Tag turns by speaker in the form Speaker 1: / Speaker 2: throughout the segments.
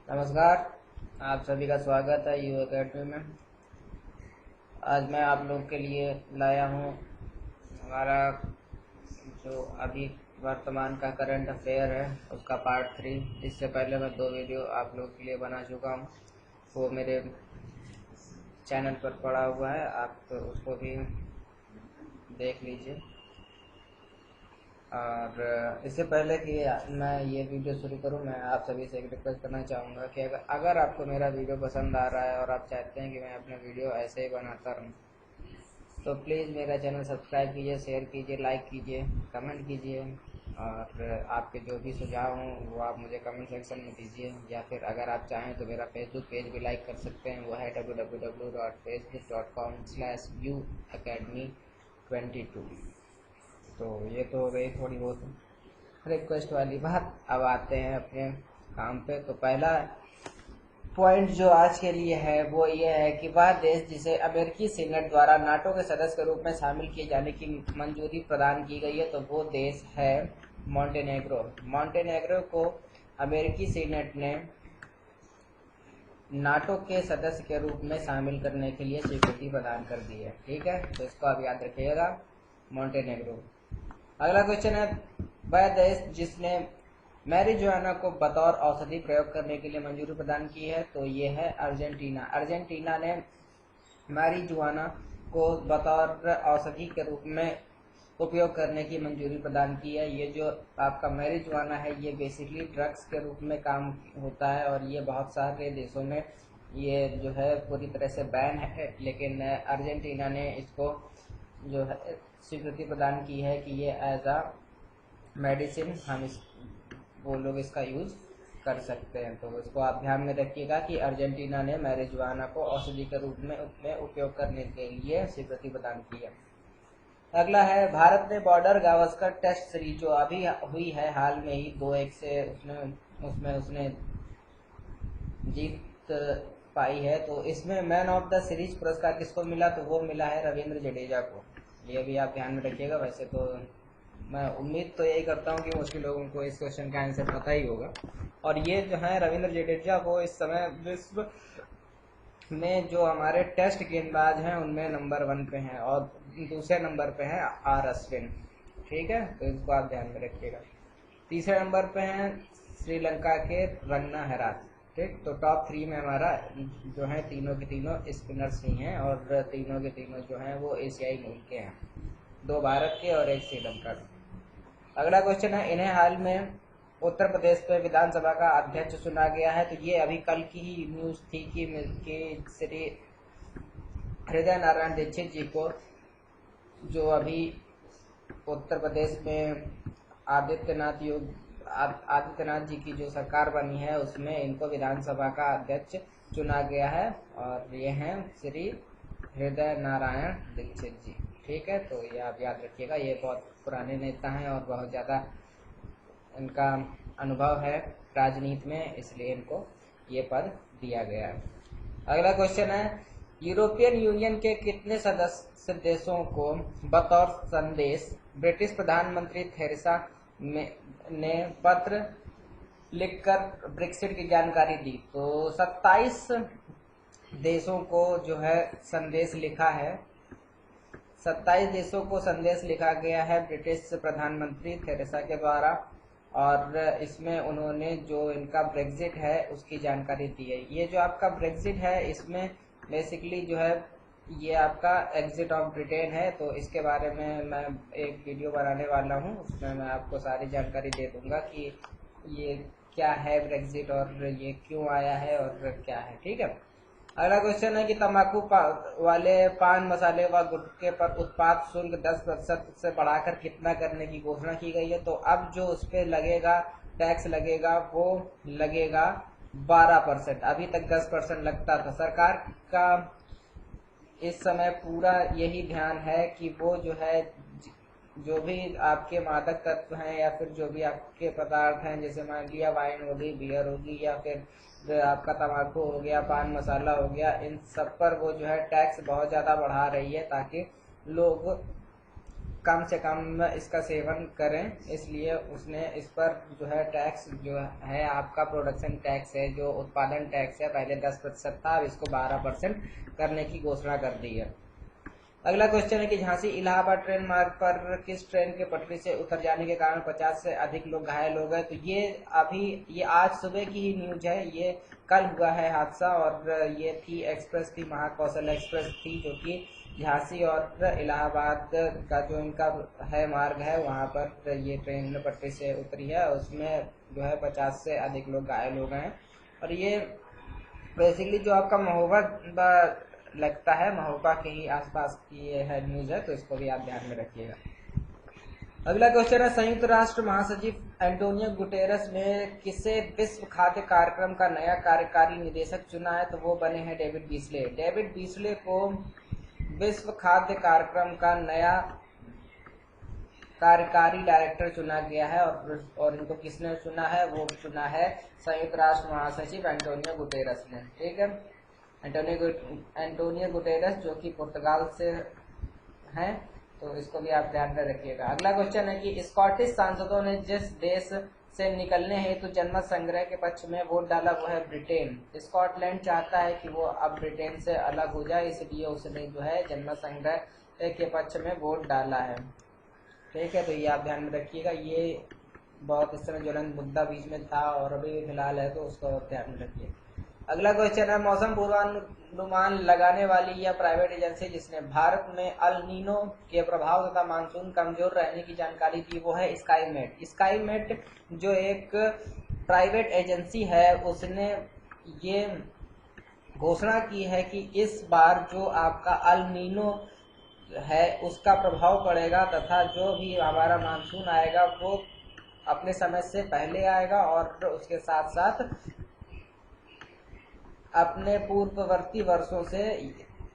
Speaker 1: नमस्कार। आप सभी का स्वागत है यू अकेडमी में। आज मैं आप लोग के लिए लाया हूँ हमारा जो अभी वर्तमान का करंट अफेयर है उसका पार्ट 3। इससे पहले मैं 2 वीडियो आप लोग के लिए बना चुका हूँ, वो मेरे चैनल पर पड़ा हुआ है, आप तो उसको भी देख लीजिए। और इससे पहले कि मैं ये वीडियो शुरू करूं, मैं आप सभी से एक रिक्वेस्ट करना चाहूँगा कि अगर आपको मेरा वीडियो पसंद आ रहा है और आप चाहते हैं कि मैं अपने वीडियो ऐसे ही बनाता रहूं, तो प्लीज़ मेरा चैनल सब्सक्राइब कीजिए, शेयर कीजिए, लाइक कीजिए, कमेंट कीजिए। और आपके जो भी सुझाव हों वो आप मुझे कमेंट सेक्शन में दीजिए, या फिर अगर आप चाहें तो मेरा फेसबुक पेज भी लाइक कर सकते हैं, वो है www.facebook.com/uacademy22। तो ये तो हो गई थोड़ी बहुत रिक्वेस्ट वाली बात। अब आते हैं अपने काम पे। तो पहला पॉइंट जो आज के लिए है वो ये है कि वह देश जिसे अमेरिकी सीनेट द्वारा नाटो के सदस्य के रूप में शामिल किए जाने की मंजूरी प्रदान की गई है, तो वो देश है मॉन्टेनेग्रो। मॉन्टेनेग्रो को अमेरिकी सीनेट ने नाटो के सदस्य के रूप में शामिल करने के लिए स्वीकृति प्रदान कर दी है। ठीक है, तो इसको आप याद रखिएगा, मॉन्टेनेग्रो। अगला क्वेश्चन है, वह देश जिसने मैरिजुआना को बतौर औषधि प्रयोग करने के लिए मंजूरी प्रदान की है, तो ये है अर्जेंटीना। अर्जेंटीना ने मैरिजुआना को बतौर औषधि के रूप में उपयोग करने की मंजूरी प्रदान की है। ये जो आपका मैरिजुआना है ये बेसिकली ड्रग्स के रूप में काम होता है, और ये बहुत सारे देशों में ये जो है पूरी तरह से बैन है, लेकिन अर्जेंटीना ने इसको जो है स्वीकृति प्रदान की है कि ये एज अ मेडिसिन हम इस वो लोग इसका यूज कर सकते हैं। तो इसको आप ध्यान में रखिएगा कि अर्जेंटीना ने मैरिजुआना को औषधि के रूप में उपयोग करने के लिए स्वीकृति प्रदान की है। अगला है, भारत ने बॉर्डर गावस्कर टेस्ट सीरीज जो अभी हुई है हाल में ही 2-1 से उसने जीत पाई है, तो इसमें मैन ऑफ द सीरीज पुरस्कार किसको मिला, तो वो मिला है रविंद्र जडेजा को। ये भी आप ध्यान में रखिएगा। वैसे तो मैं उम्मीद तो यही करता हूँ कि मोस्टली लोगों को इस क्वेश्चन का आंसर पता ही होगा। और ये जो है रविंद्र जडेजा, वो इस समय विश्व में जो हमारे टेस्ट गेंदबाज हैं उनमें नंबर 1 पे हैं, और दूसरे नंबर पे हैं आर अश्विन। ठीक है, तो इसको आप ध्यान में रखिएगा। तीसरे नंबर पे हैं श्रीलंका के रंगना हेराथ। ठीक, तो टॉप 3 में हमारा जो है तीनों के तीनों स्पिनर्स ही हैं, और तीनों के तीनों जो हैं वो एशियाई मूल के हैं, 2 भारत के और 1 श्रीलंका का। अगला क्वेश्चन है, इन्हें हाल में उत्तर प्रदेश में विधानसभा का अध्यक्ष चुना गया है, तो ये अभी कल की ही न्यूज़ थी कि श्री हृदय नारायण दीक्षित जी को, जो अभी उत्तर प्रदेश में आदित्यनाथ जी की जो सरकार बनी है उसमें इनको विधानसभा का अध्यक्ष चुना गया है, और ये हैं श्री हृदय नारायण दीक्षित जी। ठीक है, तो ये आप याद रखिएगा, ये बहुत पुराने नेता हैं और बहुत ज़्यादा इनका अनुभव है राजनीति में, इसलिए इनको ये पद दिया गया है। अगला क्वेश्चन है, यूरोपियन यूनियन के कितने सदस्य देशों को बतौर संदेश ब्रिटिश प्रधानमंत्री थेरेसा ने पत्र लिखकर ब्रेक्सिट की जानकारी दी, तो 27 देशों को जो है संदेश लिखा है। 27 देशों को संदेश लिखा गया है ब्रिटिश प्रधानमंत्री थेरेसा के द्वारा, और इसमें उन्होंने जो इनका ब्रेक्सिट है उसकी जानकारी दी है। ये जो आपका ब्रेक्सिट है इसमें बेसिकली जो है ये आपका एग्जिट ऑफ ब्रिटेन है, तो इसके बारे में मैं एक वीडियो बनाने वाला हूँ, उसमें मैं आपको सारी जानकारी दे दूंगा कि ये क्या है ब्रेक्सिट और ये क्यों आया है और क्या है। ठीक है, अगला क्वेश्चन है कि तंबाकू वाले पान मसाले व गुटखे पर उत्पाद शुल्क 10% से बढ़ाकर कितना करने की घोषणा की गई है, तो अब जो उस पर लगेगा टैक्स लगेगा वो लगेगा 12%। अभी तक 10% लगता था। सरकार का इस समय पूरा यही ध्यान है कि वो जो है जो भी आपके मादक तत्व हैं या फिर जो भी आपके पदार्थ हैं, जैसे मान लिया वाइन होगी, बियर होगी, या फिर आपका तंबाकू हो गया, पान मसाला हो गया, इन सब पर वो जो है टैक्स बहुत ज़्यादा बढ़ा रही है ताकि लोग कम से कम इसका सेवन करें, इसलिए उसने इस पर जो है टैक्स जो है आपका प्रोडक्शन टैक्स है, जो उत्पादन टैक्स है, पहले 10% था, अब इसको 12% करने की घोषणा कर दी है। अगला क्वेश्चन है कि झांसी इलाहाबाद ट्रेन मार्ग पर किस ट्रेन के पटरी से उतर जाने के कारण 50 से अधिक लोग घायल हो गए। तो ये आज सुबह की ही न्यूज है, ये कल हुआ है हादसा, और ये थी एक्सप्रेस थी, महाकौशल एक्सप्रेस थी, जो कि झांसी और इलाहाबाद का जो इनका है मार्ग है, वहाँ पर ये ट्रेन पटरी से उतरी है, उसमें जो है 50 से अधिक लोग घायल हो गए हैं। और ये बेसिकली जो आपका महोबा लगता है, महोबा के ही आसपास की ये है न्यूज है, तो इसको भी आप ध्यान में रखिएगा। अगला क्वेश्चन है, संयुक्त राष्ट्र महासचिव एंटोनियो गुटेरस ने किसे विश्व खाद्य कार्यक्रम का नया कार्यकारी निदेशक चुना है। तो वो बने हैं डेविड बीसले। डेविड बीसले को विश्व खाद्य कार्यक्रम का नया कार्यकारी डायरेक्टर चुना गया है, और इनको किसने चुना है, वो चुना है संयुक्त राष्ट्र महासचिव एंटोनियो गुटेरस ने। ठीक है, एंटोनियो गुटेरस जो कि पुर्तगाल से हैं, तो इसको भी आप ध्यान में रखिएगा। अगला क्वेश्चन है कि स्कॉटिश सांसदों ने जिस देश से निकलने हेतु जनमत संग्रह के पक्ष में वोट डाला वो है ब्रिटेन। स्कॉटलैंड चाहता है कि वो अब ब्रिटेन से अलग हो जाए, इसलिए उसने जो है जनमत संग्रह के पक्ष में वोट डाला है। ठीक है, तो ये आप ध्यान में रखिएगा, ये बहुत इस समय ज्वलंत मुद्दा बीच में था और अभी भी फिलहाल है, तो उसको ध्यान में रखिए। अगला क्वेश्चन है, मौसम पूर्वानुमान लगाने वाली या प्राइवेट एजेंसी जिसने भारत में अल नीनो के प्रभाव तथा मानसून कमजोर रहने की जानकारी दी वो है स्काईमेट। स्काईमेट जो एक प्राइवेट एजेंसी है, उसने ये घोषणा की है कि इस बार जो आपका अल नीनो है उसका प्रभाव पड़ेगा, तथा जो भी हमारा मानसून आएगा वो अपने समय से पहले आएगा, और उसके साथ साथ अपने पूर्ववर्ती वर्षों से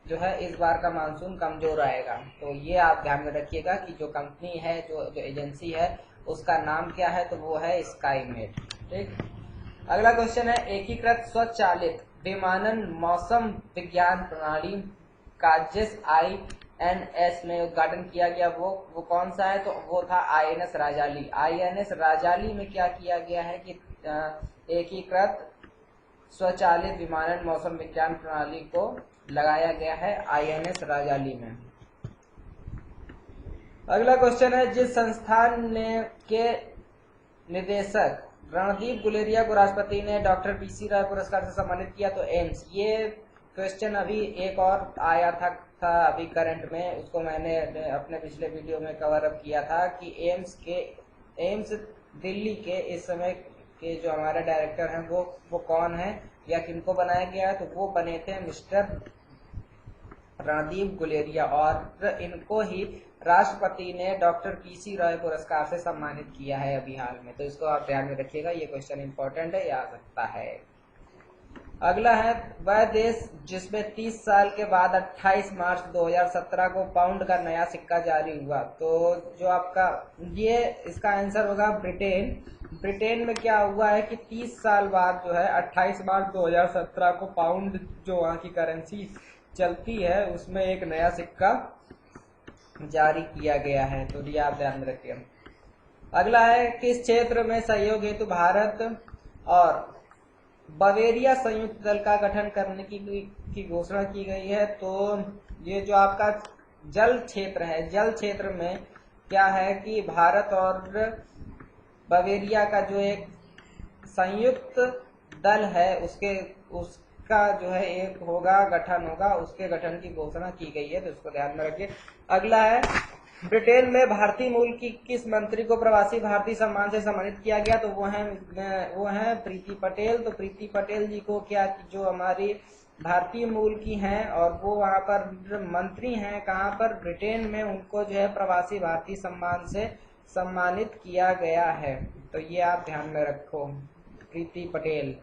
Speaker 1: जो है इस बार का मानसून कमजोर आएगा। तो ये आप ध्यान में रखिएगा कि जो कंपनी है, जो एजेंसी है, उसका नाम क्या है, तो वो है स्काईमेट। ठीक, अगला क्वेश्चन है, एकीकृत स्वचालित विमानन मौसम विज्ञान प्रणाली का जिस INS में उद्घाटन किया गया वो कौन सा है। तो वो था INS राजाली। INS राजाली में क्या किया गया है कि एकीकृत स्वचालित विमानन मौसम विज्ञान प्रणाली को लगाया गया है INS राजाली में। अगला क्वेश्चन है, जिस संस्थान के निदेशक रणदीप गुलेरिया को राष्ट्रपति ने डॉक्टर PC राय पुरस्कार से सम्मानित किया, तो एम्स। ये क्वेश्चन अभी एक और आया था अभी करंट में, उसको मैंने अपने पिछले वीडियो में कवर अप किया था कि एम्स दिल्ली के इस समय के जो हमारे डायरेक्टर हैं वो कौन है या किनको बनाया गया है। तो वो बने थे मिस्टर रणदीप गुलेरिया, और इनको ही राष्ट्रपति ने डॉक्टर PC रॉय पुरस्कार से सम्मानित किया है अभी हाल में। तो इसको आप ध्यान में रखिएगा, ये क्वेश्चन इंपॉर्टेंट है, ये आ सकता है। अगला है, वह देश जिसमें 30 साल के बाद 28 मार्च 2017 को पाउंड का नया सिक्का जारी हुआ। तो जो आपका ये इसका आंसर होगा ब्रिटेन। ब्रिटेन में क्या हुआ है कि 30 साल बाद जो है 28 मार्च 2017 को पाउंड जो वहाँ की करेंसी चलती है उसमें एक नया सिक्का जारी किया गया है। तो ये आप ध्यान में रखिए। अगला है, किस क्षेत्र में सहयोग हेतु भारत और बवेरिया संयुक्त दल का गठन करने की घोषणा की गई है। तो ये जो आपका जल क्षेत्र है, जल क्षेत्र में क्या है कि भारत और बवेरिया का जो एक संयुक्त दल है उसका जो है एक गठन होगा, उसके गठन की घोषणा की गई है, तो उसको ध्यान में रखिए। अगला है, ब्रिटेन में भारतीय मूल की किस मंत्री को प्रवासी भारतीय सम्मान से सम्मानित किया गया। तो वो हैं प्रीति पटेल। तो प्रीति पटेल जी को क्या जो हमारी भारतीय मूल की हैं और वो वहाँ पर मंत्री हैं, कहाँ पर, ब्रिटेन में, उनको जो है प्रवासी भारतीय सम्मान से सम्मानित किया गया है। तो ये आप ध्यान में रखो, प्रीति पटेल।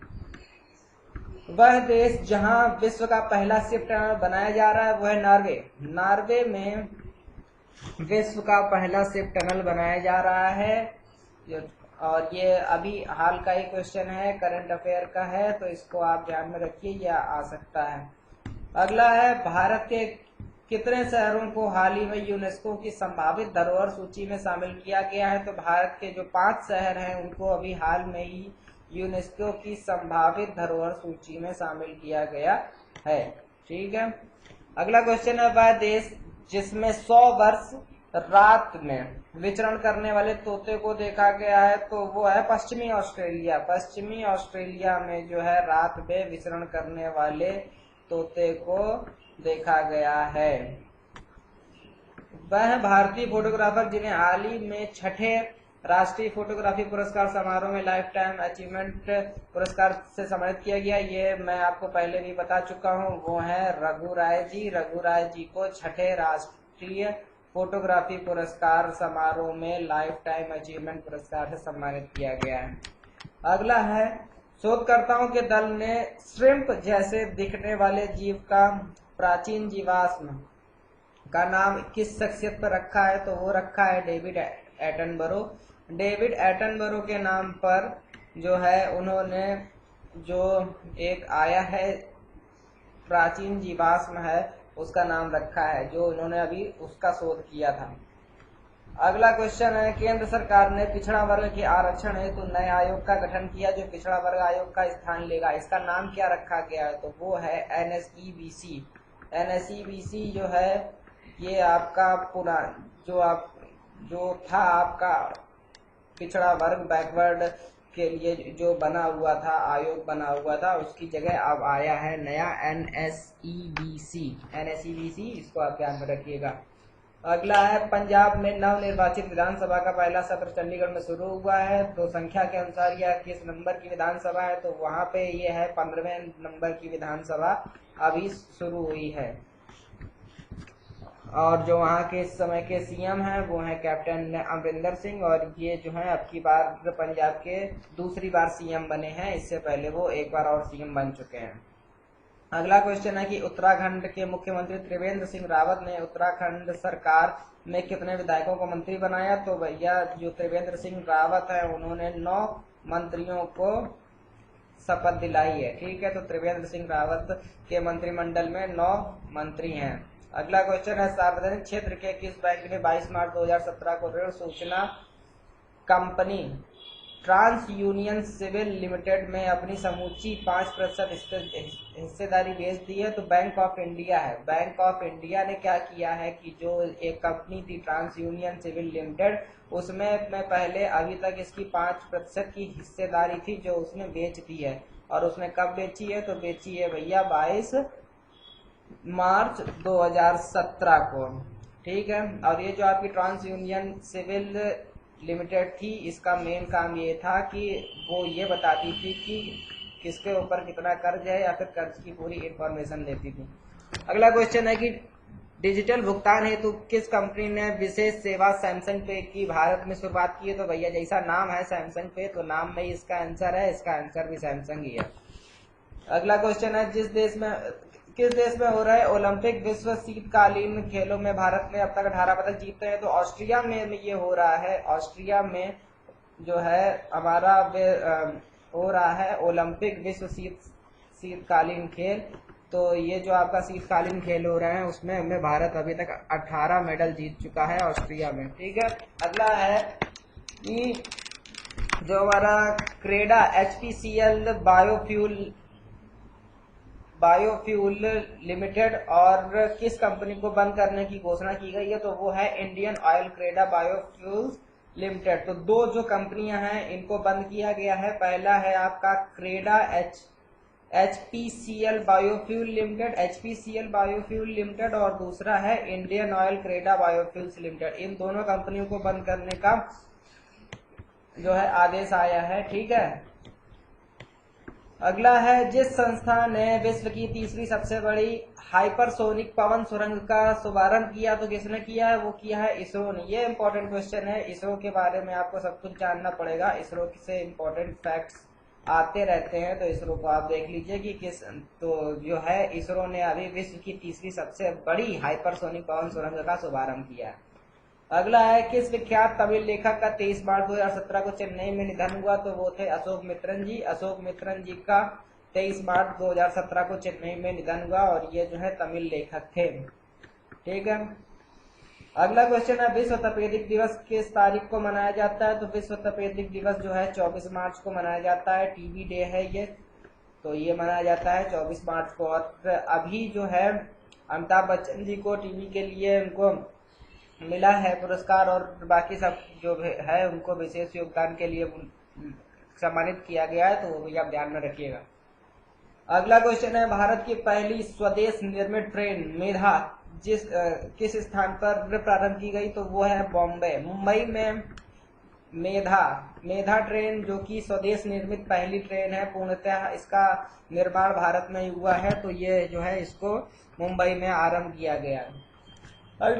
Speaker 1: वह देश जहां विश्व का पहला शिप टनल बनाया जा रहा है वो है नॉर्वे। नॉर्वे में विश्व का पहला शिप टनल बनाया जा रहा है, और ये अभी हाल का ही क्वेश्चन है, करंट अफेयर का है, तो इसको आप ध्यान में रखिए, यह आ सकता है। अगला है, भारत के कितने शहरों को हाल ही में यूनेस्को की संभावित धरोहर सूची में शामिल किया गया है? तो भारत के जो 5 शहर हैं उनको अभी हाल में ही यूनेस्को की संभावित धरोहर सूची में शामिल किया गया है। ठीक है, अगला क्वेश्चन है, वह देश जिसमें 100 वर्ष रात में विचरण करने वाले तोते को देखा गया है? तो वो है पश्चिमी ऑस्ट्रेलिया। पश्चिमी ऑस्ट्रेलिया में जो है रात में विचरण करने वाले तोते को देखा गया है। वह भारतीय फोटोग्राफर जिन्हें हाल ही में 6ठे राष्ट्रीय फोटोग्राफी पुरस्कार समारोह में लाइफ टाइम अचीवमेंट पुरस्कार से सम्मानित किया गया, ये मैं आपको पहले भी बता चुका हूँ, वो है रघु राय जी। रघु राय जी को 6ठे राष्ट्रीय फोटोग्राफी पुरस्कार समारोह में लाइफ टाइम अचीवमेंट पुरस्कार से सम्मानित किया गया है। अगला है, शोधकर्ताओं के दल ने श्रिम्प जैसे दिखने वाले जीव का प्राचीन जीवाश्म का नाम किस शख्सियत पर रखा है? तो वो रखा है डेविड एटनबरो। डेविड एटनबरो के नाम पर जो है उन्होंने जो एक आया है प्राचीन जीवाश्म है उसका नाम रखा है, जो उन्होंने अभी उसका शोध किया था। अगला क्वेश्चन है, केंद्र सरकार ने पिछड़ा वर्ग के आरक्षण हेतु नए आयोग का गठन किया जो पिछड़ा वर्ग आयोग का स्थान लेगा, इसका नाम क्या रखा गया है? तो वो है NSEBC। NSEBC जो है ये आपका जो था आपका पिछड़ा वर्ग बैकवर्ड के लिए जो बना हुआ था, आयोग बना हुआ था, उसकी जगह अब आया है नया NSEBC। इसको आप ध्यान में रखिएगा। अगला है, पंजाब में नवनिर्वाचित विधानसभा का पहला सत्र चंडीगढ़ में शुरू हुआ है, तो संख्या के अनुसार यह किस नंबर की विधानसभा है? तो वहां पे ये है 15वें नंबर की विधानसभा अभी शुरू हुई है। और जो वहाँ के इस समय के सीएम हैं वो हैं कैप्टन अमरिंदर सिंह, और ये जो है अब की बार पंजाब के दूसरी बार सीएम बने हैं, इससे पहले वो एक बार और सीएम बन चुके हैं। अगला क्वेश्चन है कि उत्तराखंड के मुख्यमंत्री त्रिवेंद्र सिंह रावत ने उत्तराखंड सरकार में कितने विधायकों को मंत्री बनाया? तो भैया जो त्रिवेंद्र सिंह रावत है उन्होंने 9 मंत्रियों को शपथ दिलाई है। ठीक है, तो त्रिवेंद्र सिंह रावत के मंत्रिमंडल में 9 मंत्री हैं। अगला क्वेश्चन है, सार्वजनिक क्षेत्र के किस बैंक ने 22 मार्च 2017 को ऋण सूचना company TransUnion CIBIL limited में अपनी समूची 5% हिस्सेदारी बेच दी है? तो बैंक ऑफ इंडिया है। बैंक ऑफ इंडिया ने क्या किया है कि जो एक कंपनी थी ट्रांस यूनियन सिविल लिमिटेड, उसमें मैं पहले अभी तक इसकी 5% की हिस्सेदारी थी जो उसने बेच दी है। और उसने कब बेची है? तो बेची है भैया 22 मार्च 2017 को। ठीक है, और ये जो आपकी ट्रांस यूनियन सिविल लिमिटेड थी, इसका मेन काम ये था कि वो ये बताती थी कि किसके ऊपर कितना कर्ज है या फिर कर्ज की पूरी इंफॉर्मेशन देती थी। अगला क्वेश्चन है कि डिजिटल भुगतान हेतु किस कंपनी ने विशेष सेवा सैमसंग पे की भारत में शुरुआत की है? तो भैया जैसा नाम है सैमसंग पे, तो नाम में ही इसका आंसर है, इसका आंसर भी सैमसंग ही है। अगला क्वेश्चन है, किस देश में हो रहे ओलंपिक विश्व शीतकालीन खेलों में भारत ने अब तक 18 पदक जीते हैं? तो ऑस्ट्रिया में ये हो रहा है। ऑस्ट्रिया में जो है हमारा हो रहा है ओलंपिक विश्व शीतकालीन खेल। तो ये जो आपका शीतकालीन खेल हो रहे हैं उसमें भारत अभी तक 18 मेडल जीत चुका है ऑस्ट्रिया में। ठीक है, अगला है कि जो हमारा क्रेडा HPCL बायोफ्यूल लिमिटेड और किस कंपनी को बंद करने की घोषणा की गई है? तो वो है Indian oil CREDA biofuels limited. तो 2 जो कंपनियां हैं इनको बंद किया गया है। पहला है आपका क्रेडा HPCL बायोफ्यूल लिमिटेड और दूसरा है Indian oil CREDA biofuels limited. इन दोनों कंपनियों को बंद करने का जो है आदेश आया है। ठीक है, अगला है, जिस संस्था ने विश्व की तीसरी सबसे बड़ी हाइपरसोनिक पवन सुरंग का शुभारंभ किया? तो किसने किया है? वो किया है इसरो ने। ये इंपॉर्टेंट क्वेश्चन है, इसरो के बारे में आपको सब कुछ जानना पड़ेगा। इसरो से इंपॉर्टेंट फैक्ट्स आते रहते हैं, तो इसरो को आप देख लीजिए कि तो जो है इसरो ने अभी विश्व की तीसरी सबसे बड़ी हाइपरसोनिक पवन सुरंग का शुभारंभ किया है। अगला है, किस विख्यात तमिल लेखक का 23 मार्च 2017 को चेन्नई में निधन हुआ? तो वो थे अशोक मित्रन जी। अशोक मित्रन जी का 23 मार्च 2017 को चेन्नई में निधन हुआ और ये जो है तमिल लेखक थे। ठीक है। अगला क्वेश्चन है, विश्व तपेदिक दिवस किस तारीख को मनाया जाता है? तो विश्व तपेदिक दिवस जो है 24 मार्च को मनाया जाता है। टीबी डे है ये, तो ये मनाया जाता है 24 मार्च को। और अभी जो है अमिताभ बच्चन जी को टीवी के लिए उनको मिला है पुरस्कार, और बाकी सब जो है उनको विशेष योगदान के लिए सम्मानित किया गया है, तो वो भी आप ध्यान में रखिएगा। अगला क्वेश्चन है, भारत की पहली स्वदेश निर्मित ट्रेन मेधा किस स्थान पर प्रारंभ की गई? तो वो है बॉम्बे, मुंबई में मेधा ट्रेन जो कि स्वदेश निर्मित पहली ट्रेन है, पूर्णतः इसका निर्माण भारत में हुआ है, तो ये जो है इसको मुंबई में आरंभ किया गया है।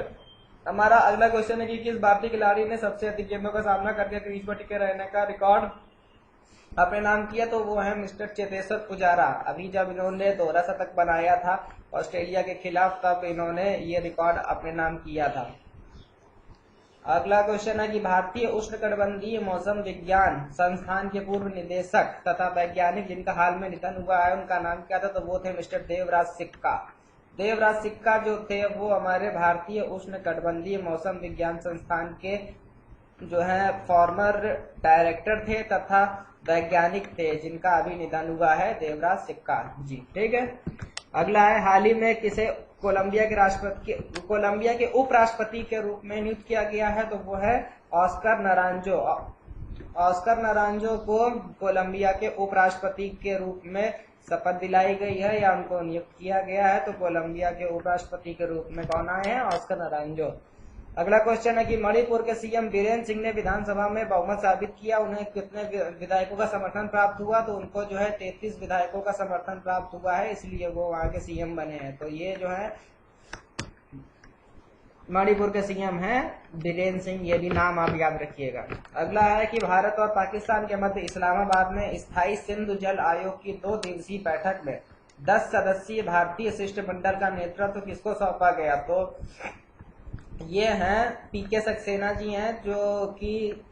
Speaker 1: हमारा अगला क्वेश्चन है कि किस भारतीय खिलाड़ी ने सबसे अधिक गेंदों का सामना करके क्रीज पर टिके रहने का रिकॉर्ड अपने नाम किया? तो वो है मिस्टर चेतेश्वर पुजारा। अभी जब इन्होंने दोहरा शतक बनाया था ऑस्ट्रेलिया के खिलाफ, तब इन्होंने ये रिकॉर्ड अपने नाम किया था। अगला क्वेश्चन है कि भारतीय उष्णकटिबंधीय मौसम विज्ञान संस्थान के पूर्व निदेशक तथा वैज्ञानिक जिनका हाल में निधन हुआ है, उनका नाम क्या था? तो वो थे मिस्टर देवराज सिक्का। देवराज सिक्का जो थे वो हमारे भारतीय उष्णकटिबंधीय मौसम विज्ञान संस्थान के जो है फॉर्मर डायरेक्टर थे तथा वैज्ञानिक थे, जिनका अभी निधन हुआ है, देवराज सिक्का जी। ठीक है। अगला है, हाल ही में किसे कोलंबिया के उपराष्ट्रपति के रूप में नियुक्त किया गया है? तो वो है ऑस्कर नारांजो। ऑस्कर नारांजो को कोलंबिया के उपराष्ट्रपति के रूप में शपथ दिलाई गई है या उनको नियुक्त किया गया है, तो कोलंबिया के उपराष्ट्रपति के रूप में कौन आए हैं? ऑस्कर नारांजो। अगला क्वेश्चन है कि मणिपुर के सीएम बीरेन सिंह ने विधानसभा में बहुमत साबित किया, उन्हें कितने विधायकों का समर्थन प्राप्त हुआ? तो उनको जो है 33 विधायकों का समर्थन प्राप्त हुआ है, इसलिए वो वहां के सीएम बने हैं। तो ये जो है मणिपुर के सीएम हैं बीरेन सिंह, ये भी नाम आप याद रखिएगा। अगला है कि भारत और पाकिस्तान के मध्य इस्लामाबाद में स्थायी सिंधु जल आयोग की 2 दिवसीय बैठक में 10 सदस्यीय भारतीय शिष्टमंडल का नेतृत्व किसको सौंपा गया? तो ये हैं पीके सक्सेना जी हैं, जो कि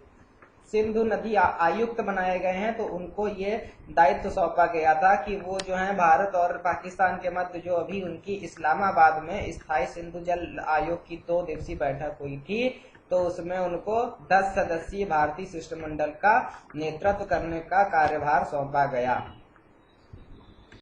Speaker 1: सिंधु नदी आयुक्त बनाए गए हैं, तो उनको ये दायित्व सौंपा गया था कि वो जो है भारत और पाकिस्तान के मध्य जो अभी उनकी इस्लामाबाद में स्थायी सिंधु जल आयोग की 2 दिवसीय बैठक हुई थी, तो उसमें उनको 10 सदस्यीय भारतीय शिष्टमंडल का नेतृत्व करने का कार्यभार सौंपा गया।